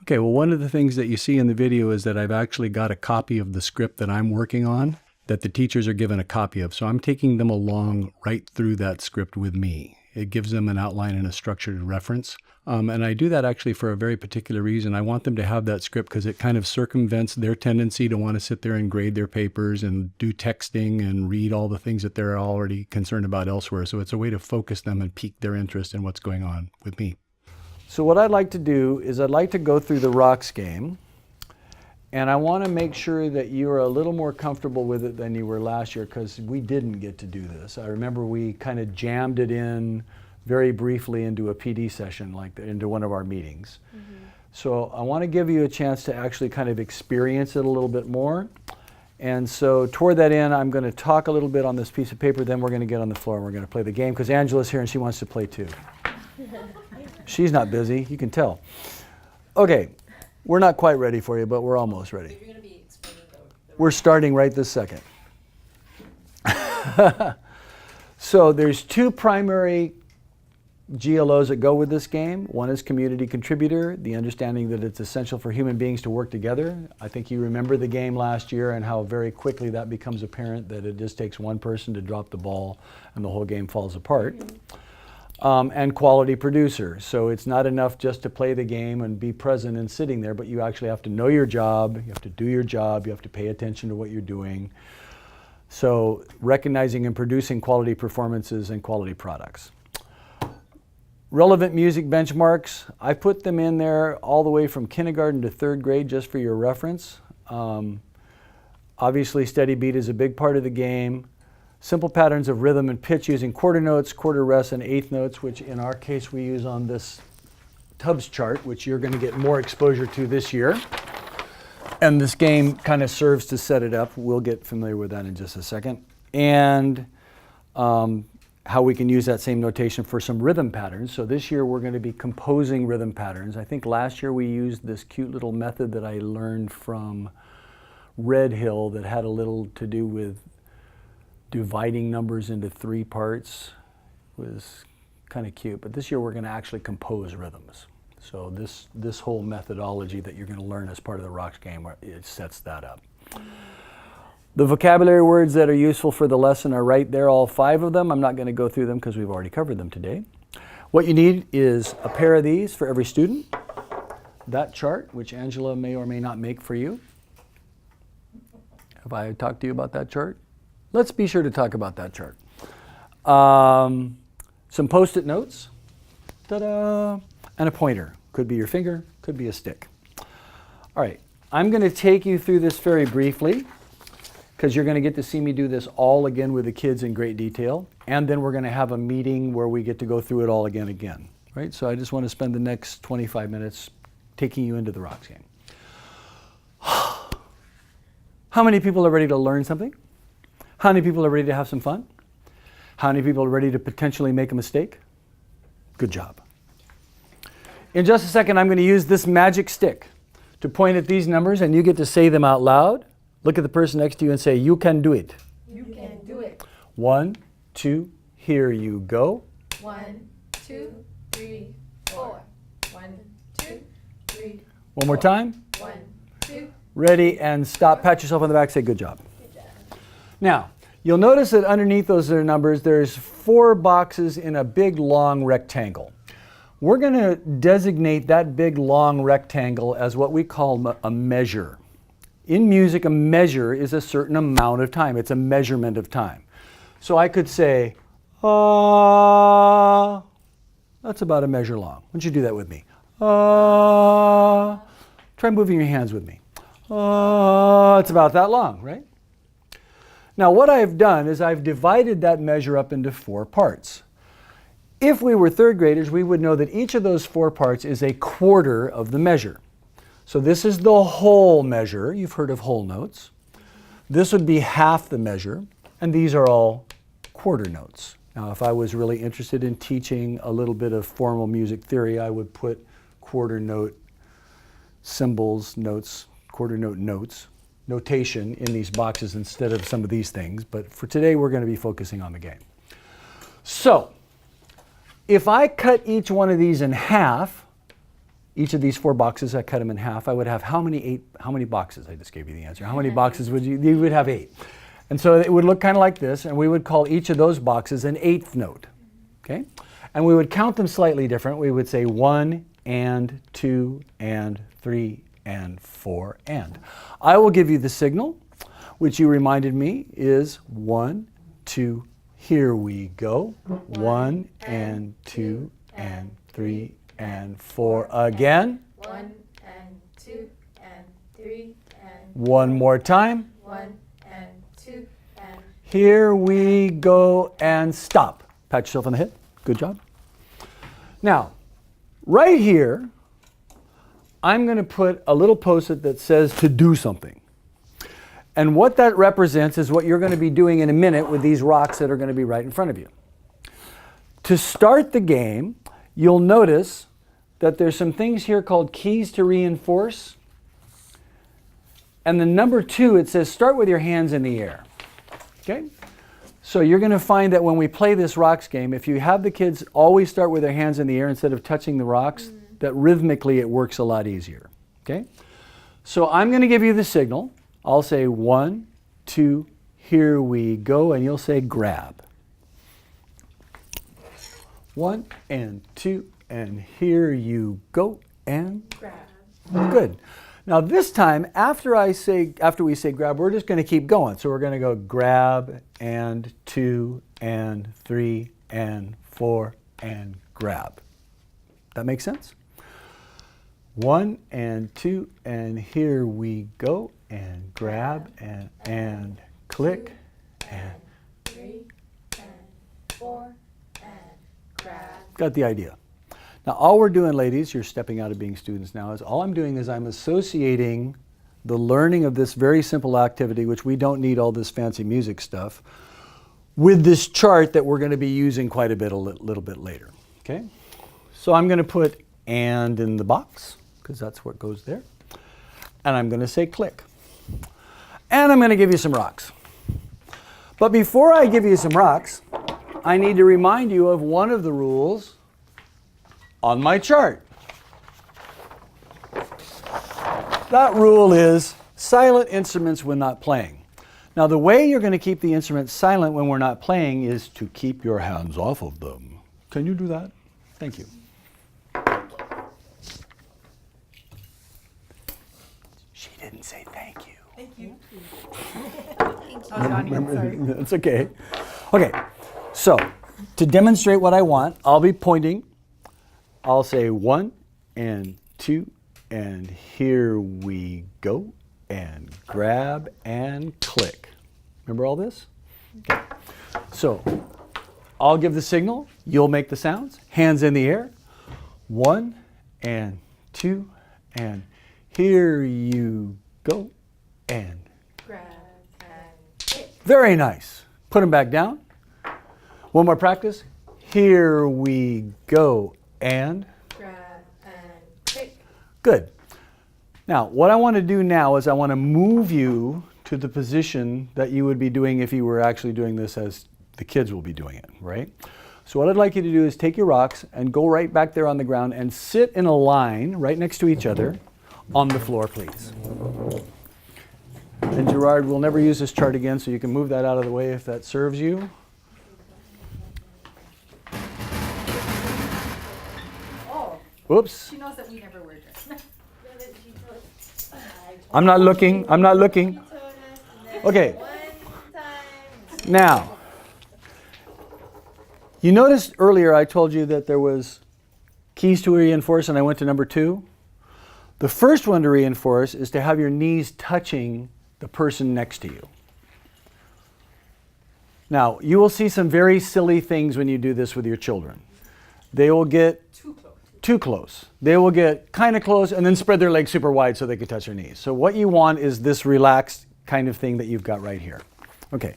Okay, well, one of the things that you see in the video is that I've actually got a copy of the script that I'm working on that the teachers are given a copy of. So I'm taking them along right through that script with me. It gives them an outline and a structured reference. And I do that actually for a very particular reason. I want them to have that script because it kind of circumvents their tendency to want to sit there and grade their papers and do texting and read all the things that they're already concerned about elsewhere. So it's a way to focus them and pique their interest in what's going on with me. So what I'd like to do is I'd like to go through the Rocks game, and I want to make sure that you're a little more comfortable with it than you were last year, because we didn't get to do this. I remember we kind of jammed it in very briefly into a PD session, into one of our meetings. So I want to give you a chance to actually kind of experience it a little bit more. And so toward that end, I'm going to talk a little bit on this piece of paper, then we're going to get on the floor and we're going to play the game, because Angela's here and she wants to play too. She's not busy, you can tell. Okay, we're not quite ready for you, but we're almost ready. You're going to be explaining We're starting right this second. So there's two primary GLOs that go with this game. One is community contributor, the understanding that it's essential for human beings to work together. I think you remember the game last year and how very quickly that becomes apparent that it just takes one person to drop the ball and the whole game falls apart. And quality producer. So it's not enough just to play the game and be present and sitting there, but you actually have to know your job, you have to do your job, you have to pay attention to what you're doing. So recognizing and producing quality performances and quality products. Relevant music benchmarks, I put them in there all the way from kindergarten to third grade just for your reference. Obviously steady beat is a big part of the game. Simple patterns of rhythm and pitch using quarter notes, quarter rests, and eighth notes, which in our case we use on this Tubbs chart, which you're going to get more exposure to this year. And this game kind of serves to set it up. We'll get familiar with that in just a second. And how we can use that same notation for some rhythm patterns. So this year we're going to be composing rhythm patterns. I think last year we used this cute little method that I learned from Red Hill that had a little to do with dividing numbers into three parts. It was kind of cute, but this year we're going to actually compose rhythms. So this whole methodology that you're going to learn as part of the Rocks game, it sets that up. The vocabulary words that are useful for the lesson are right there, all 5 of them. I'm not going to go through them because we've already covered them today. What you need is a pair of these for every student. That chart, which Angela may or may not make for you. Have I talked to you about that chart? Let's be sure to talk about that chart. Some Post-it notes, ta-da, and a pointer. Could be your finger, could be a stick. All right, I'm going to take you through this very briefly because you're going to get to see me do this all again with the kids in great detail. And then we're going to have a meeting where we get to go through it all again. Right? So I just want to spend the next 25 minutes taking you into the Rocks game. How many people are ready to learn something? How many people are ready to have some fun? How many people are ready to potentially make a mistake? Good job. In just a second, I'm going to use this magic stick to point at these numbers, and you get to say them out loud. Look at the person next to you and say, "You can do it." You can do it. 1, 2, here you go. 1, 2, 3, 4. 1, 2, 3. One more time. 1, 2. Ready, and stop. Pat yourself on the back, say good job. Good job. Now, you'll notice that underneath those numbers, there's 4 boxes in a big long rectangle. We're going to designate that big long rectangle as what we call a measure. In music, a measure is a certain amount of time. It's a measurement of time. So I could say, ah, that's about a measure long. Why don't you do that with me? Ah, try moving your hands with me. Ah, it's about that long, right? Now what I've done is I've divided that measure up into 4 parts. If we were third graders, we would know that each of those 4 parts is a quarter of the measure. So this is the whole measure. You've heard of whole notes. This would be half the measure, and these are all quarter notes. Now, if I was really interested in teaching a little bit of formal music theory, I would put quarter note symbols, notes, quarter note notes, notation in these boxes instead of some of these things. But for today, we're going to be focusing on the game. So if I cut each one of these in half, each of these 4 boxes, I cut them in half, I would have how many boxes? I just gave you the answer. How many boxes would you would have 8. And so it would look kind of like this, and we would call each of those boxes an 8th note. Okay? And we would count them slightly different. We would say 1 and 2 and 3 and 4 and. I will give you the signal, which you reminded me is 1, 2, here we go. 1 and 2 and 3 and 4 again. 1 and 2 and 3 and One more time. 1 and 2 and Here we go and stop. Pat yourself on the head. Good job. Now, right here, I'm going to put a little post-it that says to do something. And what that represents is what you're going to be doing in a minute with these rocks that are going to be right in front of you. To start the game, you'll notice that there's some things here called keys to reinforce. And the number 2, it says start with your hands in the air. Okay? So you're going to find that when we play this rocks game, if you have the kids always start with their hands in the air instead of touching the rocks, that rhythmically it works a lot easier. Okay? So I'm going to give you the signal. I'll say 1, 2, here we go, and you'll say grab. 1 and 2 and here you go and grab. good. Now this time, after we say grab, we're just going to keep going. So we're going to go grab and 2 and 3 and 4 and grab. That makes sense? 1 and 2 and here we go and grab and click and 3 and 4 and grab. got the idea. Now all we're doing, ladies, you're stepping out of being students now, is all I'm doing is I'm associating the learning of this very simple activity, which we don't need all this fancy music stuff, with this chart that we're going to be using quite a bit a little bit later. Okay? So I'm going to put and in the box, because that's what goes there. And I'm going to say click. And I'm going to give you some rocks. But before I give you some rocks, I need to remind you of one of the rules on my chart. That rule is silent instruments when not playing. Now the way you're going to keep the instruments silent when we're not playing is to keep your hands off of them. Can you do that? Thank you. She didn't say thank you. Thank you. It's okay. Okay, so to demonstrate what I want, I'll be pointing. I'll say 1 and 2 and here we go and grab and click. Remember all this? Okay. So I'll give the signal, you'll make the sounds, hands in the air. 1 and 2 and here you go and Grab and kick. very nice. Put them back down. One more practice. Here we go and Grab and kick. good. Now, what I want to do now is I want to move you to the position that you would be doing if you were actually doing this as the kids will be doing it, right? So what I'd like you to do is take your rocks and go right back there on the ground and sit in a line right next to each other on the floor, please. And Gerard, we'll never use this chart again, so you can move that out of the way if that serves you. Oh, Whoops. she knows that we never wear dress. I'm not looking. I'm not looking. Okay. Now, you noticed earlier I told you that there was keys to reinforce and I went to number 2. The first one to reinforce is to have your knees touching the person next to you. Now, you will see some very silly things when you do this with your children. They will get too close. They will get kind of close and then spread their legs super wide so they can touch their knees. So what you want is this relaxed kind of thing that you've got right here. Okay,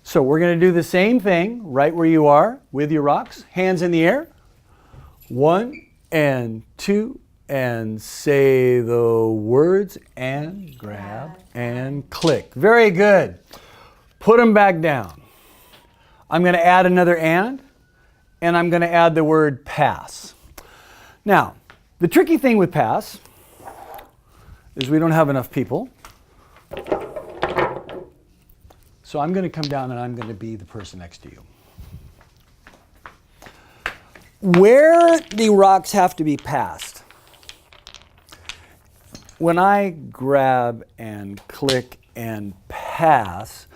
so we're going to do the same thing right where you are with your rocks. Hands in the air. 1 and 2 and say the words and grab and click. Very good. Put them back down. I'm going to add another and I'm going to add the word pass. Now, The tricky thing with pass is we don't have enough people. So I'm going to come down and I'm going to be the person next to you. Where the rocks have to be passed, when I grab and click and pass,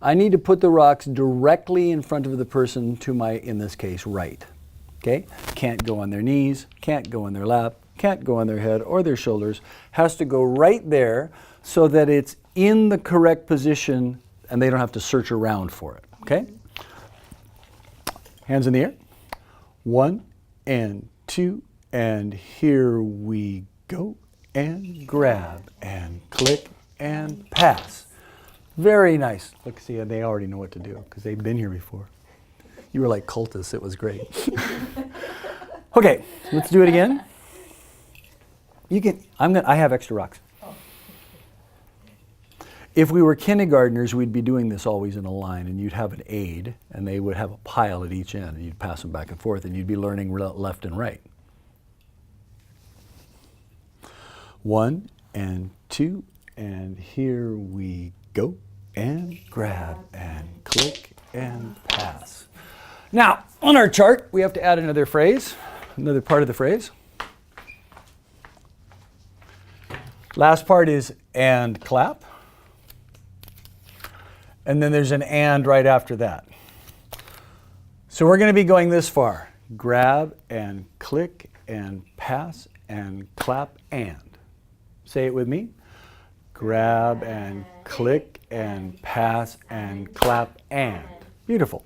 I need to put the rocks directly in front of the person to my, in this case, right. Okay? Can't go on their knees, can't go on their lap, can't go on their head or their shoulders. Has to go right there so that it's in the correct position and they don't have to search around for it. Okay? Hands in the air. 1 and 2, and here we go. And grab and click and pass. Very nice. Look, see, they already know what to do because they've been here before. You were like cultists. It was great. Okay, let's do it again. You can. I have extra rocks. If we were kindergartners, we'd be doing this always in a line, and you'd have an aide, and they would have a pile at each end, and you'd pass them back and forth, and you'd be learning left and right. 1 and 2, and here we go, and grab and click and pass. Now, on our chart, we have to add another phrase, another part of the phrase. Last part is and clap. And then there's an and right after that. So we're going to be going this far. Grab and click and pass and clap and. Say it with me. Grab and click and pass and clap and. Beautiful.